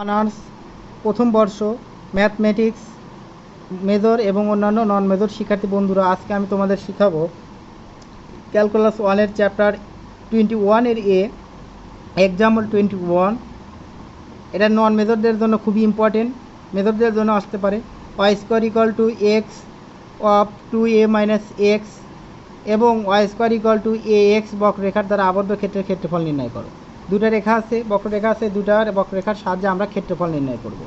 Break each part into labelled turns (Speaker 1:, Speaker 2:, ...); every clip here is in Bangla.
Speaker 1: অনার্স প্রথম বর্ষ ম্যাথমেটিক্স মেজর এবং অন্যান্য নন মেজর শিক্ষার্থী বন্ধুরা, আজকে আমি তোমাদের শেখাবো ক্যালকুলাস 1-এর চ্যাপ্টার 21-এর এক্সাম্পল 21। এটা নন মেজরদের জন্য খুবই ইম্পর্টেন্ট, মেজরদের জন্য আসতে পারে। Y square equal to X of 2a minus X এবং Y square equal to A X বক্ররেখার দ্বারা আবদ্ধ ক্ষেত্রের ক্ষেত্রফল নির্ণয় করো। দুটা রেখা আছে, বক্ররেখা আছে, দুটার বক্ররেখার সাহায্যে আমরা ক্ষেত্রফল নির্ণয় করব।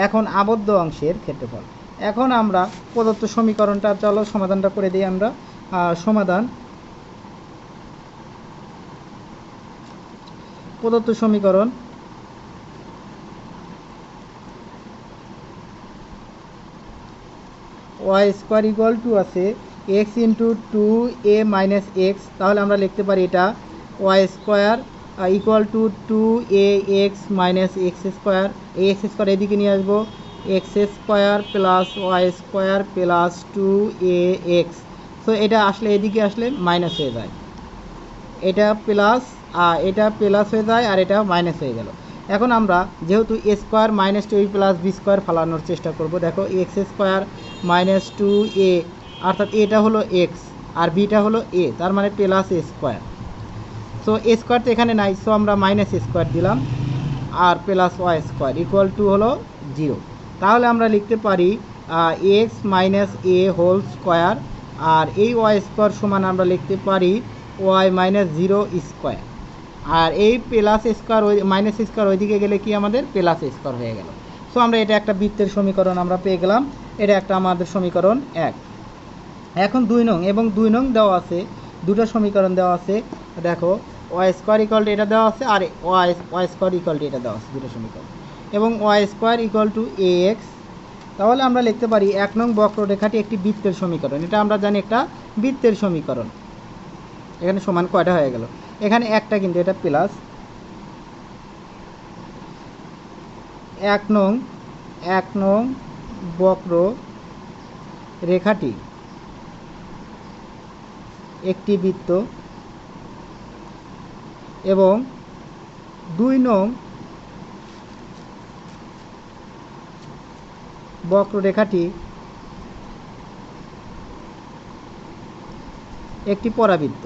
Speaker 1: এখন আবদ্ধ অংশের ক্ষেত্রফল। এখন আমরা প্রদত্ত সমীকরণটা চলো সমাধানটা করে দিই আমরা। সমাধান প্রদত্ত সমীকরণ ওয়াই স্কোয়ার ইকুয়াল টু আছে x into 2a minus x, তাহলে আমরা লিখতে পারি এটা y square equal to 2ax minus x square. এই এক্স স্কোয়ার এদিকে নিয়ে আসবো, x square plus Y square plus 2ax। So এটা আসলে এদিকে আসলে মাইনাস হয়ে যায়, এটা প্লাস হয়ে যায় আর এটা মাইনাস হয়ে গেল। এখন আমরা যেহেতু A square minus 2 plus B square ফালানোর চেষ্টা করব। দেখো এক্স স্কোয়ার মাইনাস 2a, অর্থাৎ এটা হলো এক্স আর বিটা হলো এ, তার মানে plus A square. So A square তো এখানে নাই, সো আমরা মাইনাস স্কোয়ার দিলাম আর plus Y square equal to হলো 0। তাহলে আমরা লিখতে পারি X minus A whole square, আর এই ওয়াই স্কোয়ার সমান আমরা লিখতে পারি ওয়াই মাইনাস 0 স্কোয়ার। আর এই প্লাস স্কোয়ার ওই মাইনাস স্কোয়ার ওইদিকে গেলে কি আমাদের প্লাস স্কোয়ার হয়ে গেল। সো আমরা এটা একটা বৃত্তের সমীকরণ আমরা পেয়ে গেলাম, এটা একটা আমাদের সমীকরণ 1। এখন 2 নং এবং 2 নং দেওয়া আছে, দুটো সমীকরণ দেওয়া আছে। দেখো ওয়াই স্কোয়ার ইকুয়াল টু এটা দেওয়া আছে আর ওয়াই স্কোয়ার ইকুয়াল টু এটা দেওয়া আছে, দুটো সমীকরণ, এবং Y square equal to A x. তাহলে আমরা লিখতে পারি 1 নং বক্ররেখাটি একটি বৃত্তের সমীকরণ। এটা আমরা জানি একটা বৃত্তের সমীকরণ। এখানে সমান কয়টা হয়ে গেল, এখানে একটা, কিন্তু এটা প্লাস। 1 নং বক্র রেখাটি একটি বৃত্ত এবং 2 নং বক্ররেখাটি একটি পরাবৃত্ত।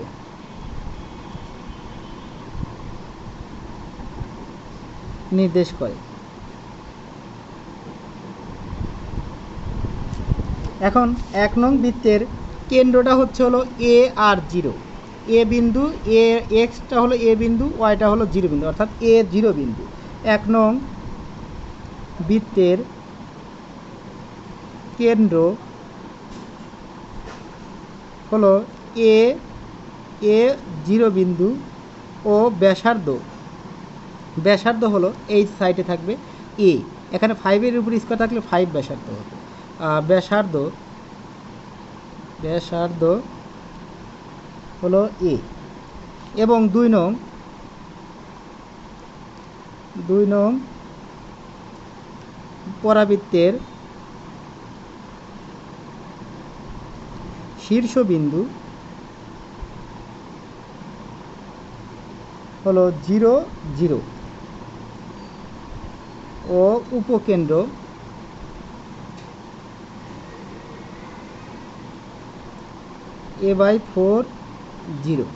Speaker 1: নির্দেশ করে। এখন 1 নং বৃত্তের কেন্দ্রটা হচ্ছে হলো এ আর 0। এ বিন্দু, এ এক্সটা হলো এ বিন্দু, ওয়াইটা হলো 0 বিন্দু, অর্থাৎ এ 0 বিন্দু। 1 নং বৃত্তের কেন্দ্র হলো এ 0 বিন্দু ও ব্যাসার্ধ হলো এই সাইডে থাকবে এ। এখানে 5-এর উপর স্কোয়ার থাকলে 5 ব্যাসার্ধ হতো। ব্যাসার্ধ হলো এ। এবং 2 নং পরাবৃত্তের শীর্ষবিন্দু হলো 0 0 ও উপকেন্দ্র a/4 0।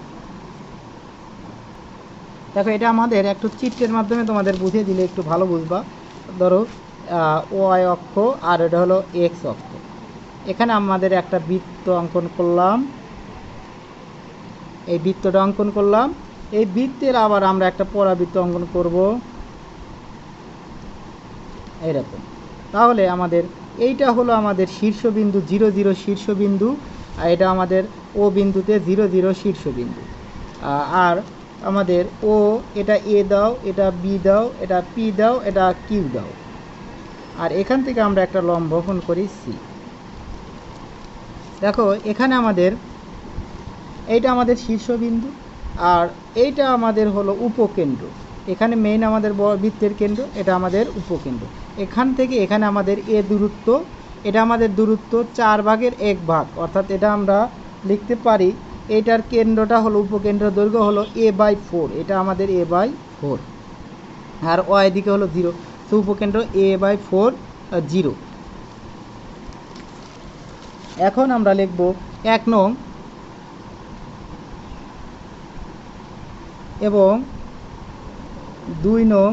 Speaker 1: দেখো এটা আমাদের একটু চিত্রের মাধ্যমে তোমাদের বুঝিয়ে দিলে একটু ভালো বুঝবা। ধরো ওয়াই অক্ষ আর এটা হলো এক্স অক্ষ। এখানে আমাদের একটা বৃত্ত অঙ্কন করলাম, এই বৃত্তটা অঙ্কন করলাম। এই বৃত্তের আবার আমরা একটা পরাবৃত্ত অঙ্কন করব এইরকম। তাহলে আমাদের এইটা হলো আমাদের শীর্ষবিন্দু 0 0 শীর্ষবিন্দু, আর এটা আমাদের ও বিন্দুতে 0 0 শীর্ষবিন্দু। আর আমাদের ও, এটা এ দাও, এটা বি দাও, এটা পি দাও, এটা কিউ দাও। আর এখান থেকে আমরা একটা লম্ব অঙ্কন করি সি। দেখো এখানে আমাদের এইটা আমাদের শীর্ষবিন্দু আর এইটা আমাদের হলো উপকেন্দ্র। এখানে মেইন আমাদের বৃত্তের কেন্দ্র, এটা আমাদের উপকেন্দ্র। এখান থেকে এখানে আমাদের এ দূরত্ব, এটা আমাদের দূরত্ব 4/1, অর্থাৎ এটা আমরা লিখতে পারি এটার কেন্দ্রটা হলো উপকেন্দ্র দৈর্ঘ্য হলো a/4, এটা আমাদের a/4 আর ওয়াই দিকে হলো 0। সো উপকেন্দ্র a/4 0। এখন আমরা লিখব 1 নং এবং 2 নং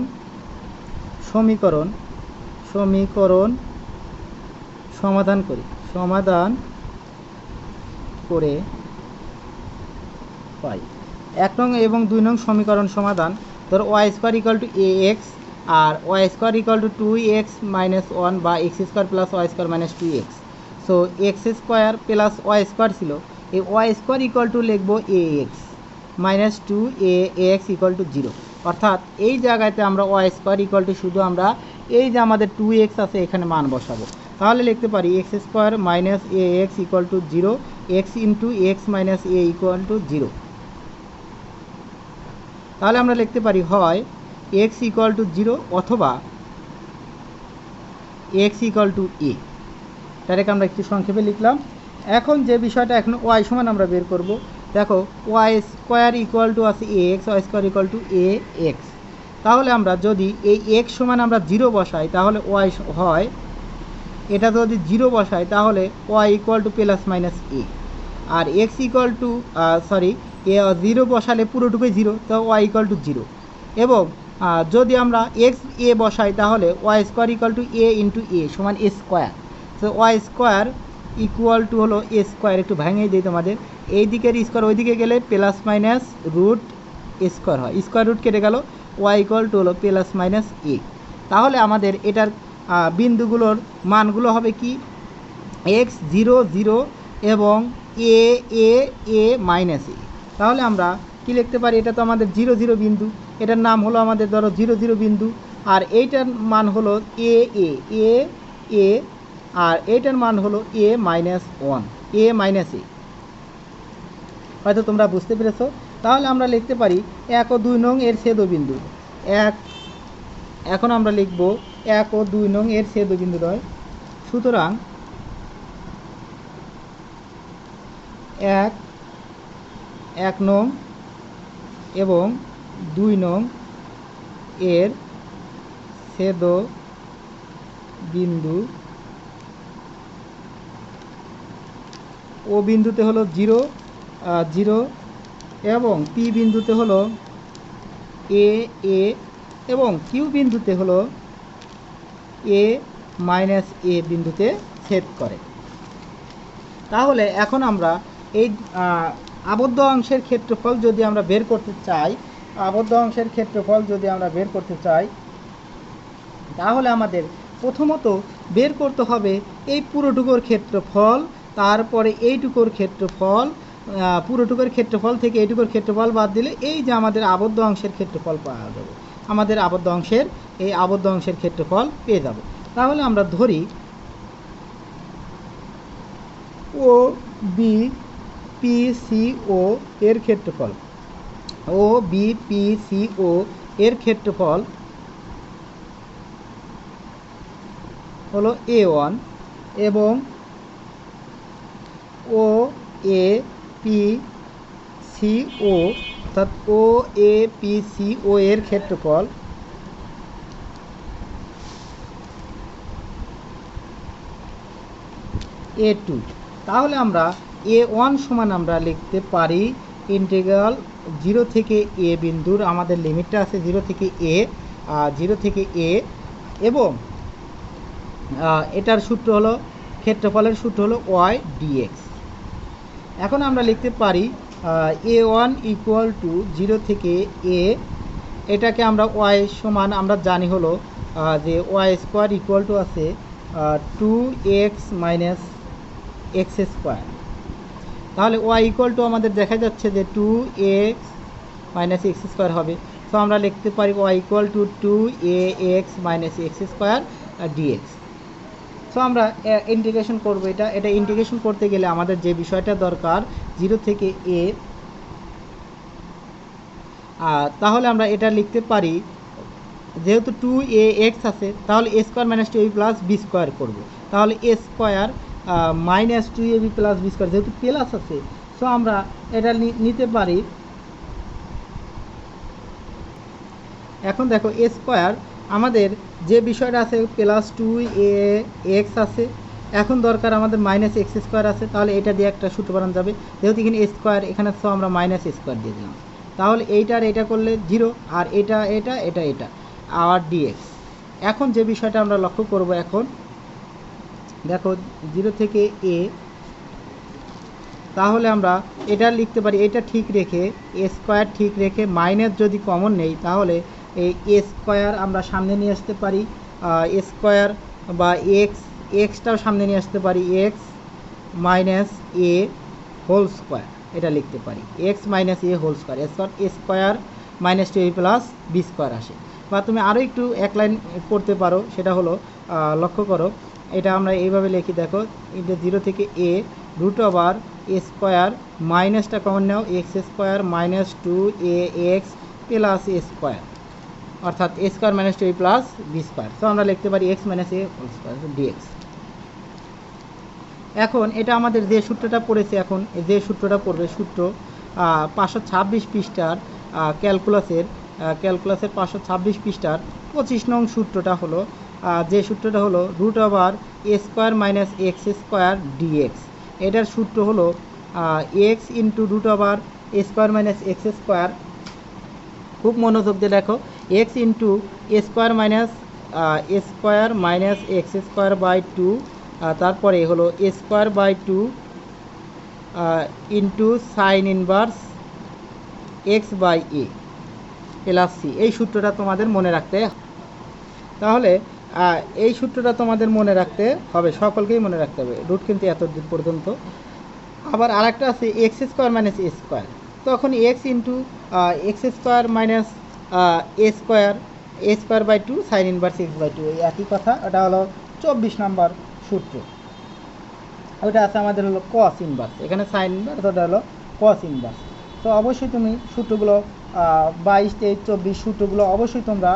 Speaker 1: সমীকরণ সমাধান করে পাই। 1 নং এবং 2 নং সমীকরণ সমাধান, ধরো y² = ax আর y² = 2x - 1 বা x² + y² - 2x। So x² + y² ছিল, এই y² লিখব ax - 2ax = 0। অর্থাৎ এই জায়গাতে আমরা y² শুধু আমরা এই যে আমাদের 2x আছে এখানে মান বসাবো। তাহলে লিখতে পারি x² - ax = 0, x × x - a = 0। তাহলে আমরা লিখতে পারি হয় x = 0 অথবা x = a। ডাইরেক্ট আমরা একটু সংক্ষেপে লিখলাম। এখন যে বিষয়টা এখন y সমান আমরা বের করব, দেখো y² আছে ax, y² = ax। তাহলে আমরা যদি এই x সমান আমরা 0 বসাই তাহলে y হয়, এটা যদি 0 বসাই তাহলে y = ± a, আর x = 0 বসালে পুরোটুকুই 0, তো y = 0। এবং যদি আমরা x a বসাই তাহলে y² = a × a সমান a²। তো y² হলো a², একটু ভেঙে দিই তোমাদের, এই দিকের স্কোয়ার ওই দিকে গেলে ±√a² হয়, স্কোয়ার রুট কেটে গেল, y হলো ± a। তাহলে আমাদের এটার বিন্দুগুলোর মানগুলো হবে কি x 0 0 এবং a a a - a। তাহলে আমরা কি লিখতে পারি, এটা তো আমাদের 0 0 বিন্দু, এটার নাম হলো আমাদের ধরো 0 0 বিন্দু, আর এইটার মান হলো a a a a, আর এইটার মান হলো a - 1 a - a। হয়তো তোমরা বুঝতে পেরেছো। তাহলে আমরা লিখতে পারি 1 ও 2 নং এর ছেদবিন্দু। এখন আমরা লিখব 1 ও 2 নং এর ছেদবিন্দু হয়। সুতরাং 1 নং এবং 2 নং এর ছেদবিন্দু, ও বিন্দুতে হলো 0 0 এবং পি বিন্দুতে হলো a a এবং কিউ বিন্দুতে হলো a - a বিন্দুতে ছেদ করে। তাহলে এখন আমরা এই আবদ্ধ অংশের ক্ষেত্রফল যদি আমরা বের করতে চাই, তাহলে আমাদের প্রথমত বের করতে হবে এই পুরোটুকুর ক্ষেত্রফল, তারপরে এইটুকুর ক্ষেত্রফল, পুরোটুকুর ক্ষেত্রফল থেকে এইটুকুর ক্ষেত্রফল বাদ দিলে এই যে আমাদের আবদ্ধ অংশের ক্ষেত্রফল পাওয়া যাবে, আমাদের আবদ্ধ অংশের ক্ষেত্রফল পেয়ে যাব। তাহলে আমরা ধরি ও বি পি সি ও এর ক্ষেত্রফল, ও বি পি সি ও এর ক্ষেত্রফল হলো a1 এবং ও এ পি সি ও, অর্থাৎ ও এ পি সি ও এর ক্ষেত্রফল a2। তাহলে আমরা a1 সমান আমরা লিখতে পারি ইন্টিগ্রাল 0 থেকে a বিন্দুর, আমাদের লিমিটটা আছে 0 থেকে a, এবং এটার সূত্র হলো, ক্ষেত্রফলের সূত্র হলো y dx। এখন আমরা লিখতে পারি a1 = 0 থেকে a, এটাকে আমরা y সমান আমরা জানি হলো যে y² আছে 2x - x²। তাহলে y আমাদের দেখা যাচ্ছে যে 2x - x² হবে। তো আমরা লিখতে পারি y = 2ax - x² dx। So আমরা ইন্টিগ্রেশন করব, এটা ইন্টিগ্রেশন করতে গেলে আমাদের যে বিষয়টা দরকার 0 থেকে a, তাহলে আমরা এটা লিখতে পারি যেহেতু 2ax আছে তাহলে a² - 2ab + b² করব। তাহলে a² - 2ab + b², যেহেতু প্লাস আছে সো আমরা এটা নিতে পারি। এখন দেখো a² আমাদের যে বিষয়টা আছে প্লাস টু এ এক্স আছে, এখন দরকার আমাদের মাইনাস এক্স স্কোয়ার আছে, তাহলে এটা দিয়ে একটা সূত্র বানানো যাবে, যেহেতু এখানে স্কোয়ার, এখানে তো আমরা মাইনাস স্কোয়ার দিয়ে দিলাম, তাহলে এইটার এটা করলে 0, আর এটা এটা এটা এটা আর ডিএক্স। এখন যে বিষয়টা আমরা লক্ষ্য করব, এখন দেখো 0 থেকে এ, তাহলে আমরা এটা লিখতে পারি, এটা ঠিক রেখে এ স্কোয়ার ঠিক রেখে মাইনাস যদি কমন নেই, তাহলে এই এ স্কোয়ার আমরা সামনে নিয়ে আসতে পারি, এ স্কোয়ার বা এক্সটাও সামনে নিয়ে আসতে পারি, X minus A whole square, এটা লিখতে পারি X minus A whole square, A square minus two A plus B square আসে। বা তুমি আরও একটু এক লাইন করতে পারো, সেটা হলো লক্ষ্য করো, এটা আমরা এইভাবে লিখি, দেখো এটা 0 থেকে এ রুট ওভার এ স্কোয়ার মাইনাসটা কমন নাও, এক্স স্কোয়ার মাইনাস টু এ এক্স প্লাস এ স্কোয়ার, অর্থাৎ এ স্কোয়ার মাইনাস টু এ প্লাস বি স্কোয়ার। তো আমরা লিখতে পারি X minus A whole square dx. এখন এটা আমাদের যে সূত্রটা পড়েছে, এখন যে সূত্রটা পড়বে, সূত্র 526 পৃষ্ঠার ক্যালকুলাসের 526 পৃষ্ঠার 25 নং সূত্রটা হলো, যে সূত্রটা হলো root over A square minus x square DX. এটার সূত্র হলো X into root over A square minus x square. খুব মনোযোগ দিয়ে দেখো, X into A square minus x square by two, তারপরে হলো A square by two into sine inverse x by A plus C. এই সূত্রটা তোমাদের মনে রাখতে, তাহলে এই সূত্রটা তোমাদের মনে রাখতে হবে, সকলকেই মনে রাখতে হবে, রুট কিন্তু এত দূর পর্যন্ত। আবার আরেকটা আছে x square minus a square, তখন x into x square minus a square by two sine inverse x by two, এই একই কথা। ওটা হলো 24 নম্বর সূত্র। ওটা আছে আমাদের হলো কস ইনভার্স, এখানে সাইন ইনভার্স, ওটা হলো কস ইনভার্স। তো অবশ্যই তুমি সূত্রগুলো 22, 23, 24 সূত্রগুলো অবশ্যই তোমরা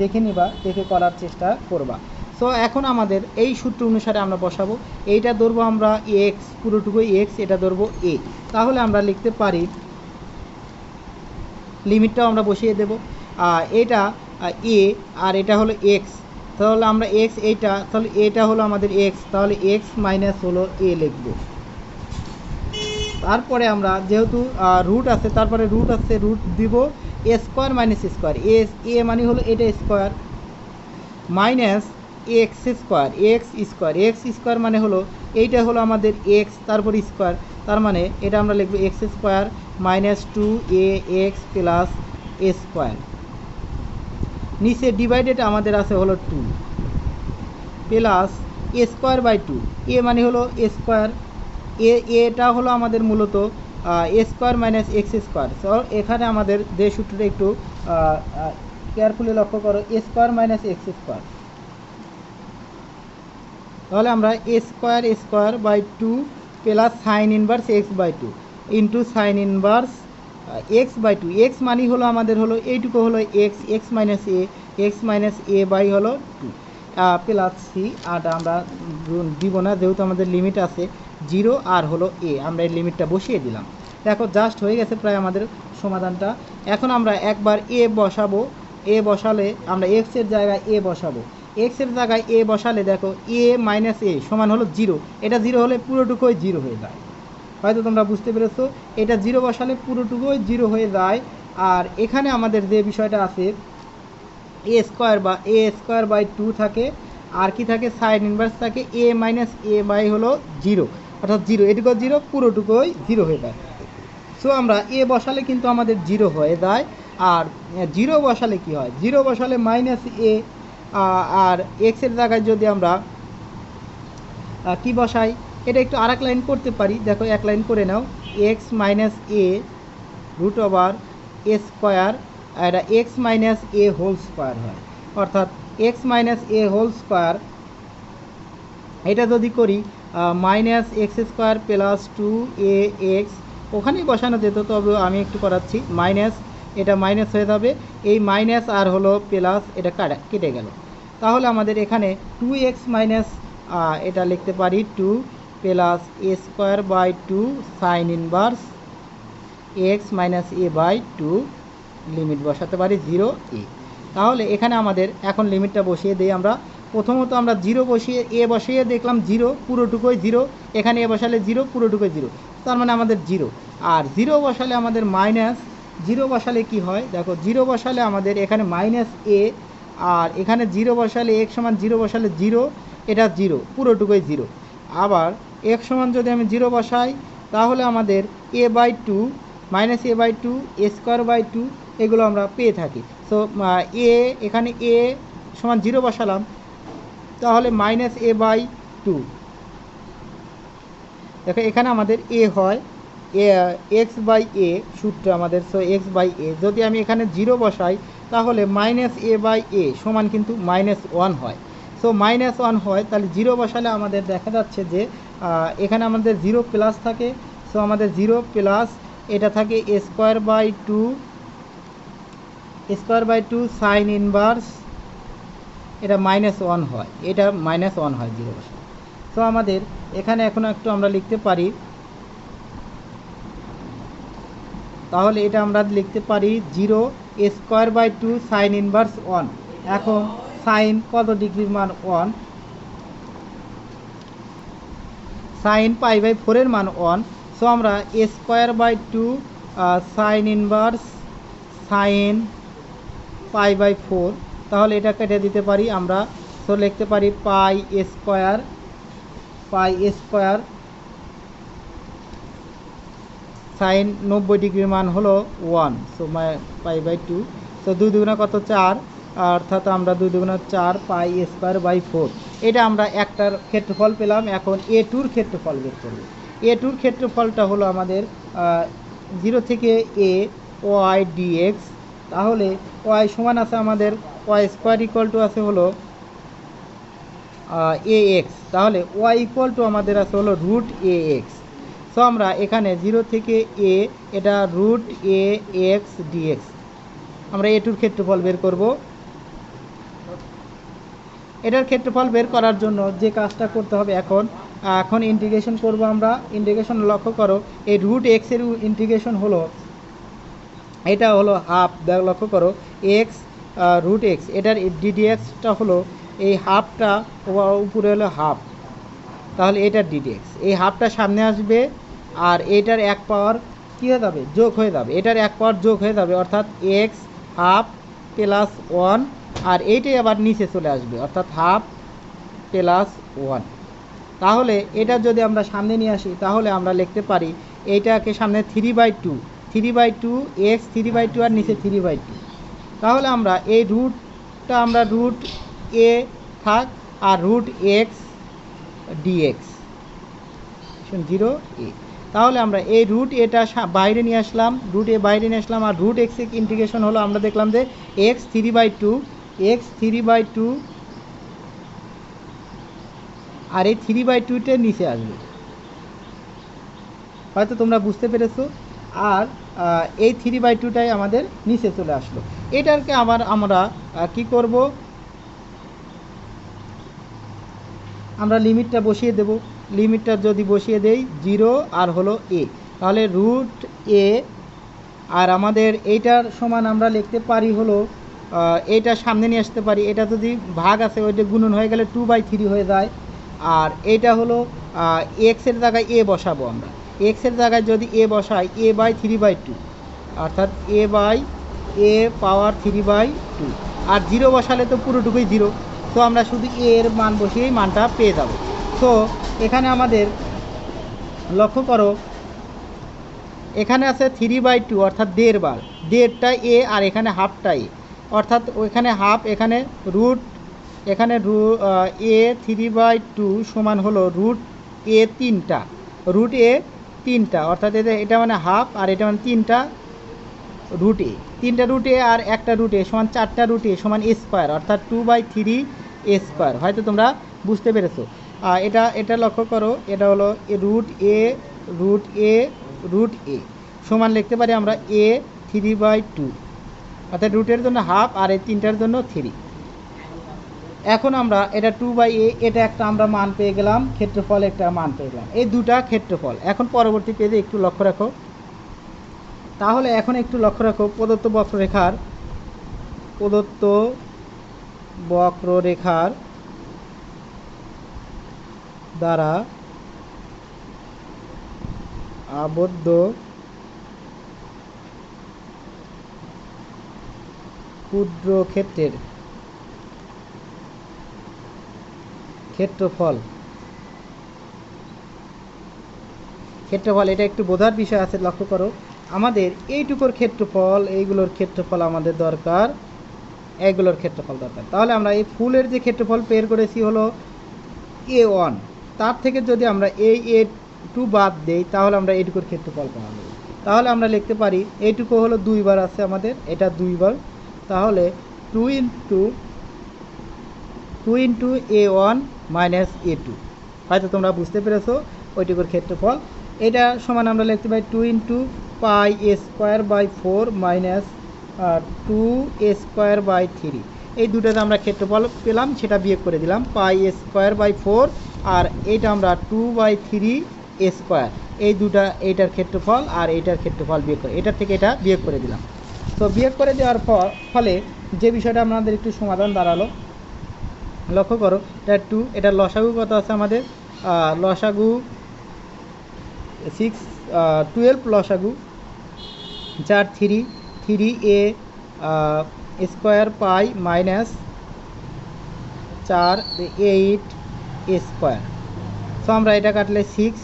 Speaker 1: দেখে নিবা, দেখে করার চেষ্টা করবা। সো এখন আমাদের এই সূত্র অনুসারে আমরা বসাবো, এইটা ধরবো আমরা এক্স, পুরোটুকুই এক্স, এটা ধরবো এ, তাহলে আমরা লিখতে পারি, লিমিটটাও আমরা বসিয়ে দেব, এটা এ আর এটা হলো এক্স, তাহলে আমরা এক্স এইটা, তাহলে এটা হলো আমাদের এক্স, তাহলে এক্স মাইনাস হলো এ লিখব। তারপরে আমরা যেহেতু রুট আছে, তারপরে রুট আছে, রুট দিব এ স্কোয়ার মাইনাস স্কোয়ার, এ মানে হলো এটা স্কোয়ার মাইনাস এক্স স্কোয়ার মানে হলো এইটা হলো আমাদের এক্স, তারপর স্কোয়ার, তার মানে এটা আমরা লিখবো এক্স স্কোয়ার মাইনাস টু এ এক্স প্লাস এ স্কোয়ার। নিচে ডিভাইডেড আমাদের আছে হলো 2 plus A square by two, A মানে হলো এ স্কোয়ার, এটা হলো আমাদের মূলত A square minus x square. So এখানে আমাদের যে সূত্রটা একটু কেয়ারফুলি লক্ষ্য করো, A square minus x square, তাহলে আমরা A square by two plus sine inverse x by two into sine inverse x by two, x মানি হলো আমাদের হলো এইটুকু হলো এক্স মাইনাস এ বাই হলো 2 প্লাস সি, আর আমরা দিব না যেহেতু আমাদের লিমিট আছে 0 আর হলো এ, আমরা এই লিমিটটা বসিয়ে দিলাম। দেখো জাস্ট হয়ে গেছে প্রায় আমাদের সমাধানটা। এখন আমরা একবার এ বসাবো, এ বসালে আমরা এক্সের জায়গায় এ বসাবো, এক্সের জায়গায় এ বসালে দেখো এ মাইনাস এ সমান হলো 0, এটা 0 হলে পুরোটুকুই 0 হয়ে যায়, হয়তো তোমরা বুঝতে পেরেছো, এটা 0 বসালে পুরোটুকুই 0 হয়ে যায়। আর এখানে আমাদের যে বিষয়টা আছে এ স্কোয়ার বাই টু থাকে, আর কি থাকে সাইন ইনভার্স থাকে এ মাইনাস এ বাই হলো 0, অর্থাৎ 0, এটুকু 0 পুরোটুকুই 0 হয়ে যায়। সো আমরা এ বসালে কিন্তু আমাদের 0 হয়ে যায়, আর 0 বসালে কি হয়, 0 বসালে মাইনাস এ, আর এক্সের জায়গায় যদি আমরা কি বসাই, এটা একটু আরেক লাইন করতে পারি, দেখো এক লাইন করে নাও, X minus A root over A square, এটা X minus A whole square হয়, অর্থাৎ X minus A whole square, এটা যদি করি minus x square plus two এ এক্স, ওখানেই বসানো যেত, তবে আমি একটু করাচ্ছি, মাইনাস, এটা মাইনাস হয়ে যাবে, এই মাইনাস আর হলো প্লাস, এটা কেটে গেল, তাহলে আমাদের এখানে 2x মাইনাস, এটা লিখতে পারি 2 plus A square by two sine inverse x minus A by two, limit বসাতে পারি 0 এ। তাহলে এখানে আমাদের এখন লিমিটটা বসিয়ে দিই আমরা। প্রথমত আমরা জিরো বসিয়ে বসিয়ে দেখলাম জিরো, পুরোটুকুই জিরো। এখানে বসালে জিরো, পুরোটুকুই জিরো, তার মানে আমাদের জিরো। আর জিরো বসালে আমাদের মাইনাস, জিরো বসালে কি হয় দেখো, জিরো বসালে আমাদের এখানে মাইনাস এ, আর এখানে জিরো বসালে এক্স সমান জিরো বসালে জিরো, এটা জিরো, পুরোটুকুই জিরো। আবার এক্স সমান যদি আমি জিরো বসাই তাহলে আমাদের A by two minus A by two, A square by two, এগুলো আমরা পেয়ে থাকি। সো এখানে এ সমান জিরো বসালাম, তাহলে মাইনাস এ বাই টু। দেখো এখানে আমাদের এ হয় এক্স বাই এ সূত্র আমাদের, সো এক্স বাই এ। যদি আমি এখানে জিরো বসাই তাহলে মাইনাস এ বাই এ সমান কিন্তু মাইনাস ওয়ান হয়। সো মাইনাস ওয়ান হয়, তাহলে জিরো বসালে আমাদের দেখা যাচ্ছে যে এখানে আমাদের জিরো প্লাস থাকে। সো আমাদের জিরো প্লাস এটা থাকে A square by two sine inverse, এটা মাইনাস ওয়ান হয়, এটা মাইনাস ওয়ান হয় জিরো বসালে। সো আমাদের এখানে এখন একটু আমরা লিখতে পারি, তাহলে এটা আমরা লিখতে পারি zero a square by two sine inverse one. এখন সাইন কত ডিগ্রির মান ওয়ান, সাইন পাই বাই ফোরের মান ওয়ান। সো আমরা A square by two sine inverse sine pi by four, তাহলে এটা কেটে দিতে পারি আমরা। সো লিখতে পারি পাই স্কোয়ার সাইন 90 ডিগ্রির মান হলো one. So pi by two. So দুই দুগুণা কত, চার, অর্থাৎ আমরা দুই দুগুণা চার, পাই স্কোয়ার বাই ফোর। এটা আমরা একটার ক্ষেত্রফল পেলাম। এখন এ টুর ক্ষেত্রফল বের করব। এ টুর ক্ষেত্রফলটা হলো আমাদের জিরো থেকে এ ওয়াই ডিএক্স। তাহলে ওয়াই সমান আছে আমাদের ওয়াই স্কোয়ার ইকুয়াল টু আছে হলো এ এক্স, তাহলে ওয়াই ইকুয়াল টু আমাদের আছে হলো রুট এ এক্স। সো আমরা এখানে জিরো থেকে এ, এটা রুট এ এক্স ডিএক্স, আমরা এ টুর ক্ষেত্রফল বের করব। এটার ক্ষেত্রফল বের করার জন্য যে কাজটা করতে হবে, এখন ইন্টিগ্রেশন করব আমরা। ইন্টিগ্রেশন লক্ষ্য করো, এই রুট এক্সের ইন্টিগ্রেশন হলো, এটা হলো হাফ, লক্ষ্য করো এক্স রুট এক্স, এটার ডিডিএক্সটা হলো এই হাফটা উপরে হলো হাফ, তাহলে এটার ডিডিএক্স, এই হাফটা সামনে আসবে আর এটার এক পাওয়ার কী হয়ে যাবে, যোগ হয়ে যাবে, এটার এক পাওয়ার যোগ হয়ে যাবে, অর্থাৎ এক্স হাফ প্লাস ওয়ান, আর এইটাই আবার নিচে চলে আসবে, অর্থাৎ হাফ প্লাস ওয়ান। তাহলে এটা যদি আমরা সামনে নিয়ে আসি তাহলে আমরা লিখতে পারি এইটাকে সামনে three by two X, three by two আর নিচে থ্রি বাই টু। তাহলে আমরা এই রুটটা আমরা রুট এ থাক আর রুট এক্স ডিএক্স জিরো এ, তাহলে আমরা এই রুট এটা বাইরে নিয়ে আসলাম, রুট এ বাইরে নিয়ে আসলাম, আর রুট এক্স ইন্টিগ্রেশন হলো আমরা দেখলাম যে এক্স থ্রি বাই টু আর এই থ্রি বাই টুতে নিচে আসবে, হয়তো তোমরা বুঝতে পেরেছো। আর এই থ্রি বাই টুটাই আমাদের নিচে চলে আসলো। এটাকে আবার আমরা কি করব, আমরা লিমিটটা বসিয়ে দেব। লিমিটটা যদি বসিয়ে দেই জিরো আর হলো এ, তাহলে রুট এ, আর আমাদের এইটার সমান আমরা লিখতে পারি হলো এইটা সামনে নিয়ে আসতে পারি, এটা যদি ভাগ আছে ওইটা গুণন হয়ে গেলে 2/3 হয়ে যায়। আর এইটা হলো এক্সের জায়গায় এ বসাবো আমরা, এক্সের জায়গায় যদি এ বসাই এ বাই 3/2, অর্থাৎ এ by A power 3/2, R zero বসালে তো পুরোটুকুই জিরো। তো আমরা শুধু এর মান বসিয়েই মানটা পেয়ে যাব। তো এখানে আমাদের লক্ষ্য করো, এখানে আছে 3/2 অর্থাৎ দেড়টা এ, আর এখানে হাফটা এ, অর্থাৎ ওইখানে হাফ, এখানে রুট, এখানে এ 3/2 সমান হলো রুট এ তিনটা, অর্থাৎ এটা মানে হাফ, আর এটা মানে তিনটা রুট এ আর একটা রুট এ সমান চারটা রুট এ সমান এ স্কোয়ার, অর্থাৎ 2/3 এ স্কোয়ার। হয়তো তোমরা বুঝতে পেরেছো। এটা লক্ষ্য করো, এটা হলো রুট এ সমান লিখতে পারি আমরা এ 3/2, অর্থাৎ রুটের জন্য হাফ আর এই তিনটার জন্য 3। এখন আমরা এটা 2/a, এটা একটা আমরা মান পেয়ে গেলাম, ক্ষেত্রফল একটা মান পেয়ে গেলাম, এই দুটা ক্ষেত্রফল। এখন পরবর্তী পেজে একটু লক্ষ্য রাখো, তাহলে এখন একটু লক্ষ্য রাখো প্রদত্ত বক্ররেখার প্রদত্ত বক্ররেখার দ্বারা আবদ্ধ ক্ষুদ্র ক্ষেত্রের ক্ষেত্রফল এটা একটু বোঝার বিষয় আছে, লক্ষ্য করো। আমাদের এইটুকুর ক্ষেত্রফল, এইগুলোর ক্ষেত্রফল আমাদের দরকার, এগুলোর ক্ষেত্রফল দরকার। তাহলে আমরা এই ফুলের যে ক্ষেত্রফল বের করেছি হলো A1, তার থেকে যদি আমরা এই A2 বাদ দেই তাহলে আমরা এইটুকুর ক্ষেত্রফল পাওয়া যাবে। তাহলে আমরা লিখতে পারি এইটুকু হলো 2 বার আছে আমাদের, এটা 2 বার, তাহলে 2 ইন্টু A1 মাইনাস A2। হয়তো তোমরা বুঝতে পেরেছো ওইটুকুর ক্ষেত্রফল। এটা সমান আমরা লিখতে পারি 2 into pi a square by 4 minus 2a² by 3। এই দুটোতে আমরা ক্ষেত্রফল পেলাম, সেটা বিয়োগ করে দিলাম, পাই a স্কোয়ার বাই 4, আর এইটা আমরা 2/3a²। এই দুটা, এইটার ক্ষেত্রফল আর এইটার ক্ষেত্রফল বিয়োগ করে, এটার থেকে এটা বিয়োগ করে দিলাম। তো বিয়োগ করে দেওয়ার ফলে যে বিষয়টা আমাদের একটু সমাধান দাঁড়ালো, লক্ষ্য করো, এটা 2, এটা লসাগু কত আছে আমাদের, লসাগু 12 লসাগু, যার 3a স্কোয়ার পাই মাইনাস 8a²। সো আমরা এটা কাটলে 6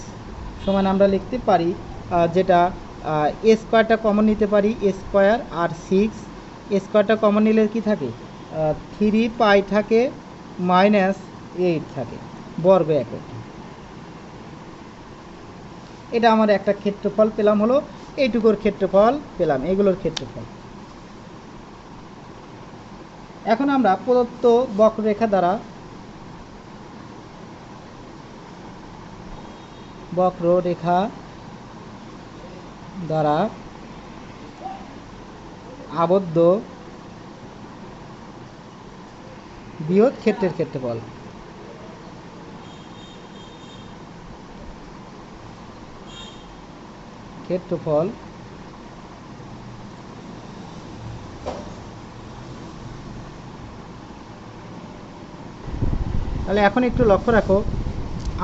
Speaker 1: সমান আমরা লিখতে পারি, যেটা a স্কোয়ারটা কমন নিতে পারি, a স্কোয়ার, আর 6 a স্কোয়ারটা কমন নিলে কি থাকে, 3 পাই থাকে মাইনাস 8 থাকে, বর্গ একক। এটা আমার একটা ক্ষেত্রফল পেলাম, হলো এইটুকুর ক্ষেত্রফল পেলাম, এগুলোর ক্ষেত্রফল। এখন আমরা প্রদত্ত বক্ররেখা দ্বারা আবদ্ধ বৃহৎ ক্ষেত্রের ক্ষেত্রফল তাহলে এখন একটু লক্ষ্য রাখো,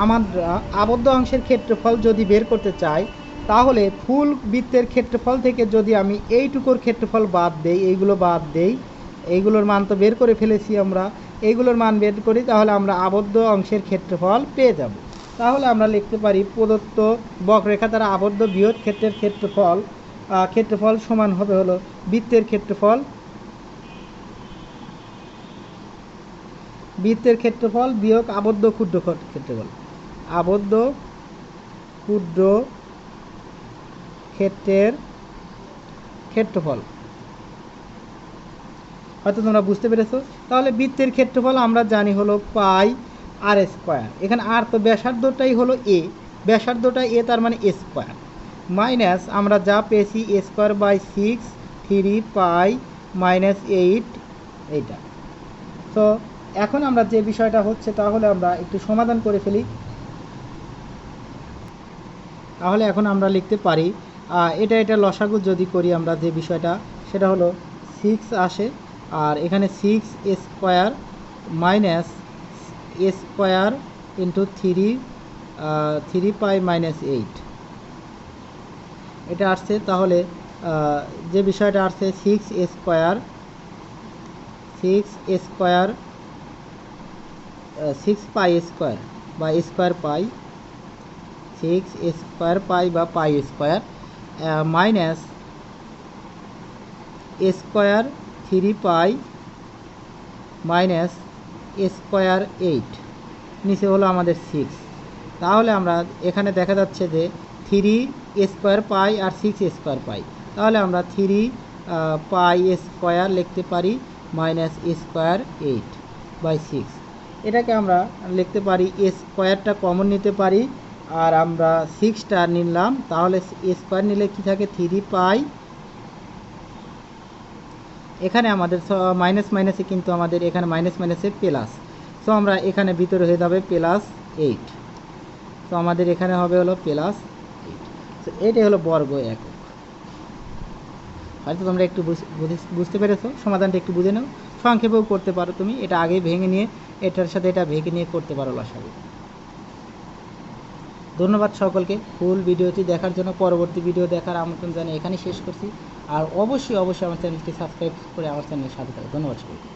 Speaker 1: আমরা আবদ্ধ অংশের ক্ষেত্রফল যদি বের করতে চাই, তাহলে ফুল বৃত্তের ক্ষেত্রফল থেকে যদি আমি এইটুকুর ক্ষেত্রফল বাদ দেই, এইগুলো বাদ দেই, এইগুলোর মান তো বের করে ফেলেছি আমরা, এইগুলোর মান বের করি, তাহলে আমরা আবদ্ধ অংশের ক্ষেত্রফল পেয়ে যাব। তাহলে আমরা লিখতে পারি প্রদত্ত বক্ররেখা দ্বারা আবদ্ধ বৃহৎ ক্ষেত্রের ক্ষেত্রফল সমান হবে হলো বৃত্তের ক্ষেত্রফল বিয়োগ আবদ্ধ ক্ষুদ্র ক্ষেত্রফল, আবদ্ধ ক্ষুদ্র ক্ষেত্রের ক্ষেত্রফল। হয়তো তোমরা বুঝতে পেরেছো। তাহলে বৃত্তের ক্ষেত্রফল আমরা জানি হলো পাই r², এখানে আর তো ব্যাসার্ধটাই হলো a, ব্যাসার্ধটা a, তার মানে a স্কোয়ার, মাইনাস আমরা যা পেয়েছি a² বাই 6 3 পাই মাইনাস 8, এইটা। তো এখন আমরা যে বিষয়টা হচ্ছে, তাহলে আমরা একটু সমাধান করে ফেলি। তাহলে এখন আমরা লিখতে পারি, এটা লসাগু যদি করি আমরা, যে বিষয়টা সেটা হলো 6 আসে, আর এখানে 6a² মাইনাস a² ইন্টু 3 পাই মাইনাস 8 এটা আসছে। তাহলে যে বিষয়টা আসছে 6a² 6 পাই² বা স্কোয়ার পাই, 6 পাই বা পাই² মাইনাস a² 3 পাই মাইনাস a², 8, নিচে হলো আমাদের 6। তাহলে আমরা এখানে দেখা যাচ্ছে যে 3a² পাই আর 6a² পাই, তাহলে আমরা 3 পাই² লিখতে পারি মাইনাস a² 8 বাই 6। এটাকে আমরা লিখতে পারি a²টা কমন নিতে পারি, আর আমরা 6টা নিলাম, তাহলে a² নিলে কি থাকে 3 পাই, এখানে আমাদের মাইনাস মাইনাসে কিন্তু আমাদের এখানে মাইনাস মাইনাসে প্লাস, সো আমরা এখানে ভিতরে হয়ে যাবে প্লাস 8, তো আমাদের এখানে হবে হলো প্লাস 8। তো এটাই হলো বর্গ একক। হয়তো তোমরা একটু বুঝতে পেরেছো, সমাধানটা একটু বুঝে নাও। সংক্ষেপেও করতে পারো তুমি, এটা আগে ভেঙে নিয়ে এটার সাথে এটা ভেঙে নিয়ে করতে পারো লসাগু। ধন্যবাদ সকলকে ফুল ভিডিওটি দেখার জন্য। পরবর্তী ভিডিও দেখার আমন্ত্রণ জানিয়ে এখানেই শেষ করছি। আর অবশ্যই আমার চ্যানেলটি সাবস্ক্রাইব করে আমার চ্যানেলের সাথে থাকো। ধন্যবাদ সকলকে।